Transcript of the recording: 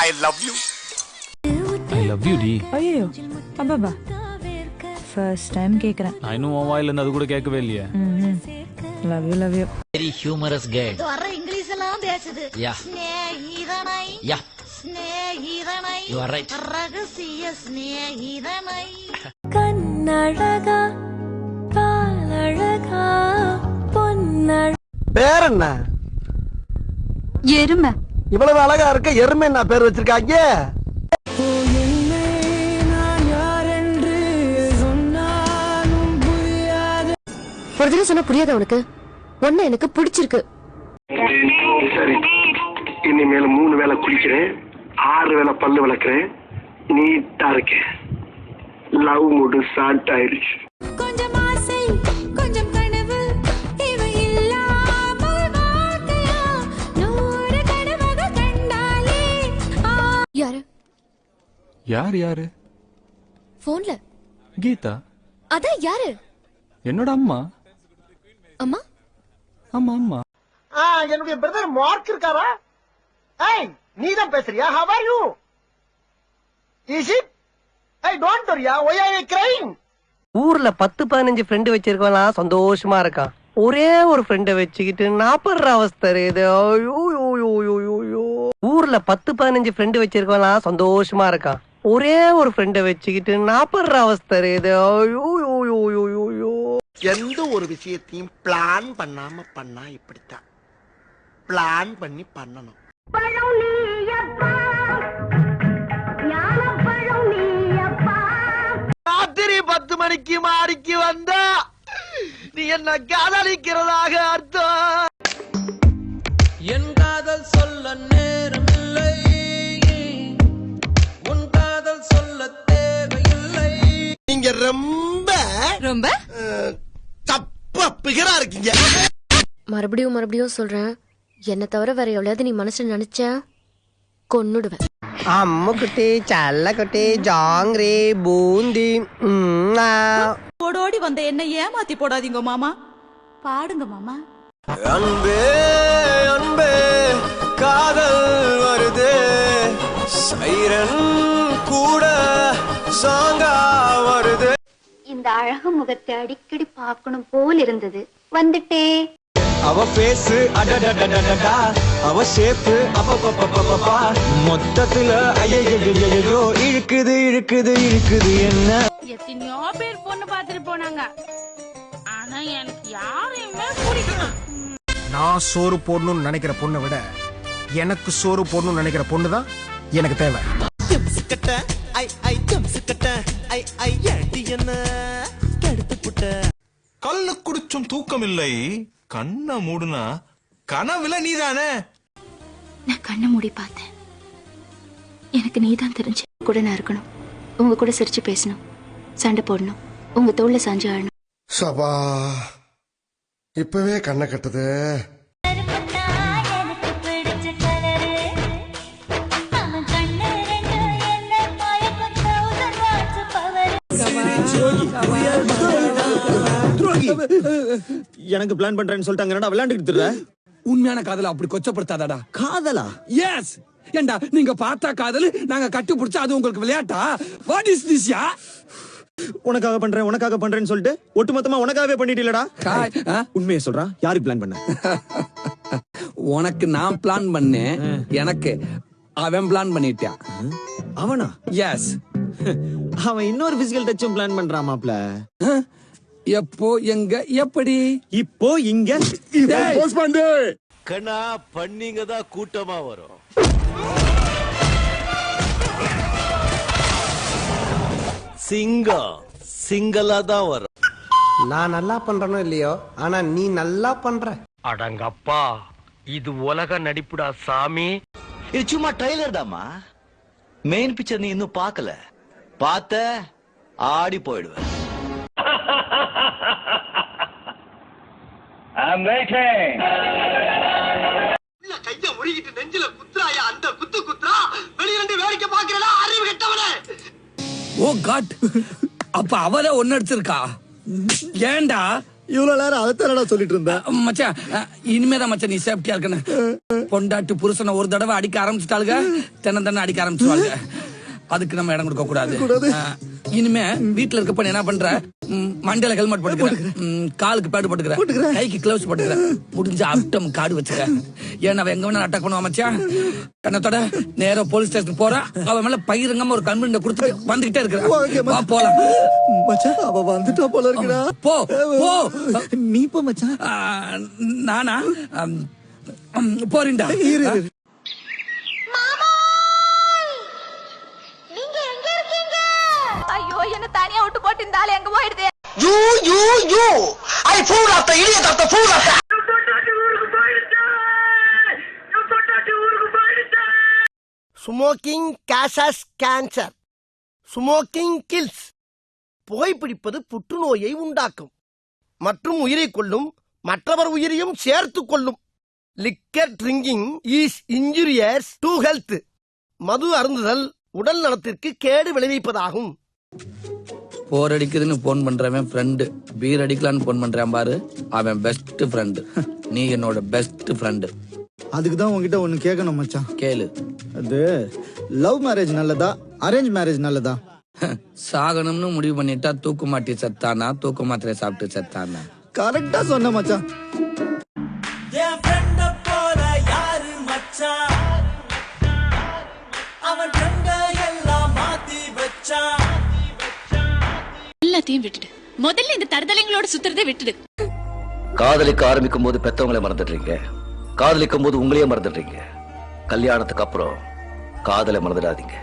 I love you. I love you டி. ஐயோ அப்பா ஃபர்ஸ்ட் டைம் கேக்குறேன். நான் இன்னும் உன் வாயில இருந்து அது கூட கேட்கவே இல்லையே. Love you very humorous girl வர இங்கிலீஷ் எல்லாம் பேசுது yeah ஸ்நேகிதனை yeah ஸ்நேகிதனை you are right ரகசிய ஸ்நேகிதனை கண்ணழகா பாலழகா பொன்னழ பேர் என்ன? எருமை. இவ்வளவு அழகா இருக்க எருமை என்ன பேர் வச்சிருக்காங்க? ஒரு தடவை சொன்னா புரியாத உனக்கு? ஒண்ணு எனக்கு பிடிச்சிருக்கு. சரி, இனிமேல் 3 வேளை குளிக்கிறேன், 6 வேளை பல்லு விளக்குறேன், நீட்டா இருக்கேன். லவ் மூடு ஸ்டார்ட் ஆயிடுச்சு. கொஞ்சம் ஆசை கொஞ்சம் கனவு இவை இல்லாமல் வாழ்க்கையா 100 கனவுகள் கண்டாலே யாரு யாரு? போன்ல கீதா. அதான் யாரு? என்னோட அம்மா. அம்மா அம்மா. என்னுடைய பிரதர் மார்க் இருக்காரா? ஏய், நீதான் பேசுறியா? How are you? Is it? Hey, don't worry. Why are you crying? ஊர்ல 10-15 ஃப்ரெண்ட் வச்சிருக்கவனா சந்தோஷமா இருக்கான். ஒரே ஒரு ஃப்ரெண்ட வச்சுக்கிட்டு நாப்படுற அவஸ்தை இது. ஊர்ல 10-15 ஃப்ரெண்ட் வச்சிருக்கவனா சந்தோஷமா இருக்கான். ஒரே ஒரு ஃப்ரெண்ட வச்சுக்கிட்டு நாப்படுற அவஸ்தை இது. எந்த ஒரு விஷயத்தையும் பிளான் பண்ணாம பண்ணா இப்படித்தான். பிளான் பண்ணி பண்ணணும். ராத்திரி 10 மணிக்கு மாடிக்கு வந்தா நீ என்ன காதலிக்கிறதாக அர்த்தம். என் காதல் சொல்ல நேரமில்லை, உன் காதல் சொல்ல தேவையில்லை. நீங்க ரொம்ப ரொம்ப தப்பா பிகரா இருக்கீங்க. மறுபடியும் சொல்றேன், என்ன தவிர வேற எவ்வளவு நீ மனசுல நினைச்ச கொன்னுடுவேன். அம்முக்குட்டி சல்லக்குட்டி ஜாங்கிரி பூந்தி. ஓடோடி வந்த என்ன ஏமாத்தி போடாதீங்க மாமா. பாடுங்க மாமா. அன்பே அன்பே காதல் வருதே, சைரன் கூட சாங்கா வருது. இந்த அழகு முகத்தை அடிக்கடி பார்க்கணும் போல் இருந்தது, வந்துட்டே. அவ பேசு அடடடடடடா, அவ ஷேப்பு அப்பப்பப்பப்பப்பா, மொத்தத்துல ஐயையோ இழுக்குது என்ன. எத்தனையோ பேர் பொண்ணு பார்த்துட்டு போனாங்க, ஆனா எனக்கு யாரையுமே பிடிக்கல. நான் சோறு போடணும்னு நினைக்கிற பொண்ணை விட எனக்கு சோறு போடணும்னு நினைக்கிற பொண்ணு தான் எனக்கு தேவை. கல்லு குடிச்சும் தூக்கம் இல்லை, கண்ண மூடுனா கனவுல நீதானே. நான் கண்ணை மூடி பார்த்தேன், எனக்கு நீதான் தெரிஞ்சு. கூட நான் இருக்கணும், உங்க கூட சிரிச்சு பேசணும், சண்டை போடணும், உங்க தோல்ல சாஞ்சு ஆடணும். சபா, இப்பவே கண்ணை கட்டுது. எனக்கு பிளான் பண்றேன்னு சொல்லிட்டாங்க, விளையாண்டுக்கிட்டு இருக்க. உண்மையான காதல அப்படி கொச்சப்படுத்தாதடா. காதலா? எஸ். ஏண்டா நீங்க பார்த்தா காதல், நாங்க கட்டி பிடிச்சா அது உங்களுக்கு விளையாட்டா? What is this yeah? உனக்காக பண்றேன்னு சொல்லிட்டு ஒட்டுமொத்தமா உனக்காகவே பண்ணிட்டீலடா. உண்மையை சொல்றா, யாருக்கு பிளான் பண்ண? உனக்கு நான் பிளான் பண்ணேன், எனக்கு அவன் பிளான் பண்ணிட்டான். அவனா? எஸ். அவன் இன்னொரு பிசிக்கல் டச்சும் பிளான் பண்றான் மாப்ள. எப்போ, எங்க, எப்படி? இப்போ இங்க கண்ணா பண்ணிங்க தான் கூட்டமா வரும். சிங்களா தான் வரும். நான் நல்லா பண்றனோ இல்லையோ, ஆனா நீ நல்லா பண்ற. அடங்கப்பா, இது உலக நடிப்புடா சாமி. இது சும்மா ட்ரைலர் தாமா, மெயின் பிக்சர் நீ இன்னும் பார்க்கல. பார்த்த ஆடி போயிடுவேன். கைய முறிக்கிட்டு நெஞ்சில குத்துறாயா, அந்த குத்துறா வெளியில இருந்து வேடிக்கை பாக்குறா. அறிவு கெட்டவனே. ஓ காட், அப்ப அவரே ஒன்னு அடிச்சிருக்கா. ஏண்டா இவ்வளவு நேரம் அதைத்தானடா சொல்லிட்டு இருந்தேன். மச்சான் இனிமேதான் மச்சான் நீ சேஃப்டியா இருக்கணும். பொண்டாட்டி புருஷனை ஒரு தடவை அடிக்க ஆரம்பிச்சுட்டாளுங்க, தென்ன அடிக்க ஆரம்பிச்சுவாளுங்க. அதுக்கு நம்ம இடம் கொடுக்க கூடாது. இனிமே வீட்டுல இருக்கப்ப என்ன பண்ற, மண்டையில ஹெல்மெட் போட்டுக்கிற, காலுக்கு பேடு போட்டுக்கிற, கைக்கு கிளவுஸ் போட்டுக்கிற, முடிஞ்ச ஆப்டம் கார்டு வச்சுக்க. ஏன்னா அவன் எங்க வேணா அட்டாக் பண்ணுவான் மச்சான். கண்ணத்தோட நேரா போலீஸ் ஸ்டேஷன் போறா, அவன் மேல பயிரங்கமா ஒரு கம்ப்ளைண்ட் கொடுத்து வந்துகிட்டே இருக்கிற. போலாம் மச்சான், அவ வந்துட்டா போல இருக்குடா. போ போ. நீ போ மச்சான். நானா போறீண்டா. ஐயோ என்ன தனியா விட்டு போட்டு இந்த ஆளு எங்க போயிடுது. I fool of the idiot of the fool of the. Smoking causes cancer. Smoking kills. புகைப்பிடிப்பது புற்றுநோயை உண்டாக்கும் மற்றும் உயிரை கொல்லும், மற்றவர் உயிரையும் சேர்த்து கொள்ளும். Liquor drinking is injurious to health. மது அருந்துதல் உடல் நலத்திற்கு கேடு விளைவிப்பதாகும். போர் அடிக்குதுன்னு போன் பண்றவன் ஃப்ரெண்டு, பீர் அடிக்கலான்னு போன் பண்றான் பாரு, அவன் பெஸ்ட் ஃப்ரெண்டு. நீ என்னோட பெஸ்ட் ஃப்ரெண்டு. அதுக்கு தான் உன்கிட்ட ஒன்னு கேட்கணும் மச்சான். கேளு. அது லவ் மேரேஜ் நல்லதா, அரேஞ்ச் மேரேஜ் நல்லதா? சாகணும்னு முடிவு பண்ணிட்டா தூக்கு மாட்டி செத்தானா, தூக்கு மாத்திரை சாப்பிட்டு செத்தானா? கரெக்டா சொன்ன மச்சான். எல்லாத்தையும் விட்டுடு. முதல்ல இந்த தருதலைங்களோட சுத்துறதை விட்டுடு. காதலிக்க ஆரம்பிக்கும் போது பெத்தவங்களை மறந்துடுறீங்க, காதலிக்கும் போது உங்களையே மறந்துடுறீங்க. கல்யாணத்துக்கு அப்புறம் காதலை மறந்துடாதீங்க.